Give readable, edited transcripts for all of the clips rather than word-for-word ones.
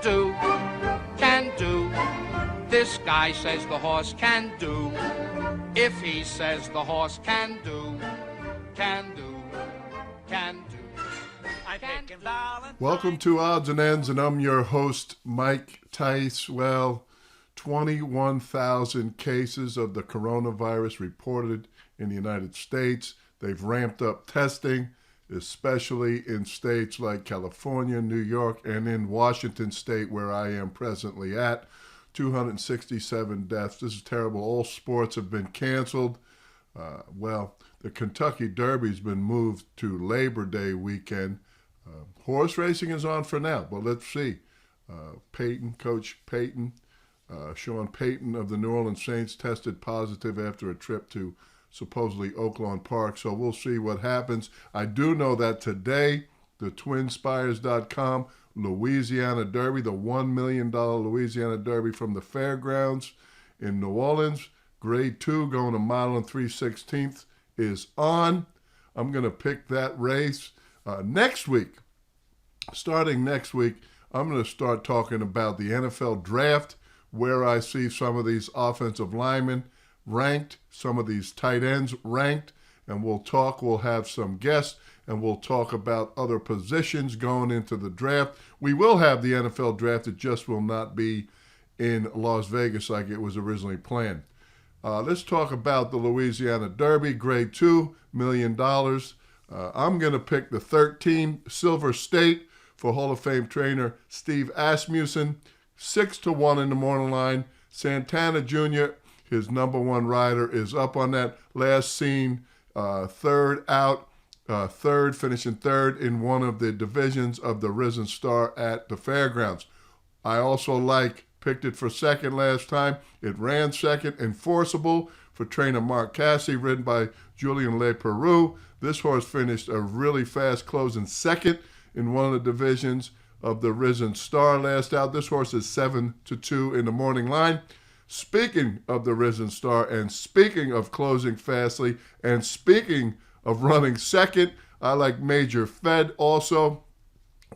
do, can do. This guy says the horse can do. If he says the horse can do, can do, can do. Welcome to Odds and Ends, and I'm your host, Mike Tice. Well, 21,000 cases of the coronavirus reported in the United States. They've ramped up testing, especially in states like California, New York, and in Washington State, where I am presently at. 267 deaths. This is terrible. All sports have been canceled. The Kentucky Derby's been moved to Labor Day weekend. Horse racing is on for now, but let's see. Coach Peyton, Sean Payton of the New Orleans Saints tested positive after a trip to supposedly Oaklawn Park, so we'll see what happens. I do know that today, the TwinSpires.com Louisiana Derby, the $1 million Louisiana Derby from the fairgrounds in New Orleans, Grade 2, going a mile and 3/16 is on. I'm going to pick that race. Starting next week, I'm going to start talking about the NFL draft, where I see some of these offensive linemen ranked, some of these tight ends ranked, and we'll have some guests, and we'll talk about other positions going into the draft. We will have the NFL draft, it just will not be in Las Vegas like it was originally planned. Let's talk about the Louisiana Derby, Grade 2, $1 million. I'm going to pick the 13 Silver State for Hall of Fame trainer Steve Asmussen, 6-1 in the morning line. Santana Jr., his number one rider, is up on that. Last seen finishing third in one of the divisions of the Risen Star at the fairgrounds. I also picked it for second last time. It ran second. Enforceable for trainer Mark Cassey, ridden by Julien Leperoux. This horse finished a really fast closing second in one of the divisions of the Risen Star last out. This horse is 7-2 in the morning line. Speaking of the Risen Star, and speaking of closing fastly, and speaking of running second, I like Major Fed also.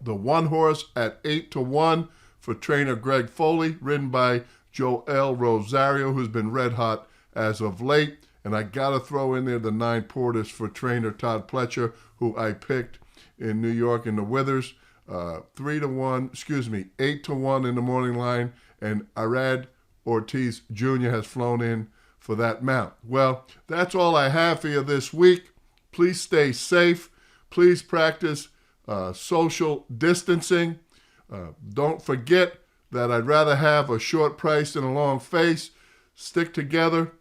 The one horse at 8-1 for trainer Greg Foley, ridden by Joel Rosario, who's been red hot as of late. And I got to throw in there the 9 Portos for trainer Todd Pletcher, who I picked in New York in the Withers. 8-1 in the morning line, and Irad Ortiz Jr. has flown in for that mount. Well, that's all I have for you this week. Please stay safe. Please practice social distancing. Don't forget that I'd rather have a short price than a long face. Stick together.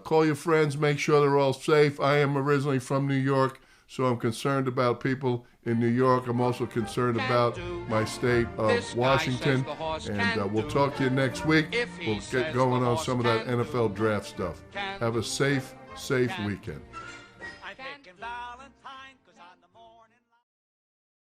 Call your friends. Make sure they're all safe. I am originally from New York, so I'm concerned about people in New York. I'm also concerned about my state of Washington. And we'll talk to you next week. We'll get going on some of that NFL draft stuff. Have a safe weekend.